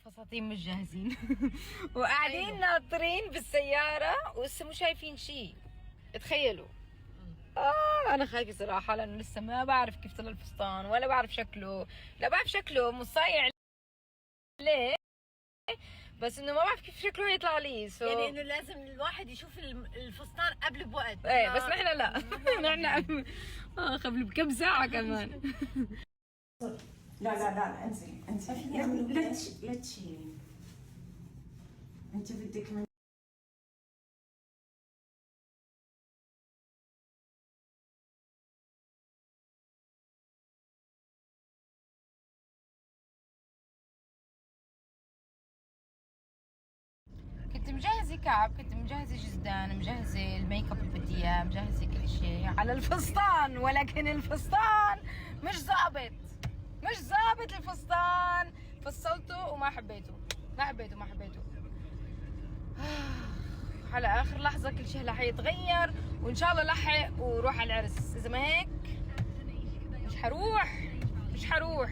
الفساتين مش جاهزين وقاعدين ناطرين بالسيارة ولسه مش شايفين شيء. تخيلوا. انا خايفة صراحة لانه لسه ما بعرف كيف طلع الفستان ولا بعرف شكله. لا بعرف شكله مصايع ليه، بس انه ما بعرف كيف شكله يطلع لي. يعني انه لازم الواحد يشوف الفستان قبل بوقت. ايه بس نحن لا. نحن قبل بكم ساعة كمان. لا انزلي لا تشيلين. انت بدك من كنت مجهزة كعب، كنت مجهزة جزدان، مجهزة الميك اب اللي بدي اياه، مجهزة كل شيء على الفستان، ولكن الفستان مش ظابط. مش ظابط الفستان. فصلته وما حبيته. ما حبيته. على اخر لحظة كل شيء رح يتغير وان شاء الله لحق وروح على العرس. اذا ما هيك مش حروح.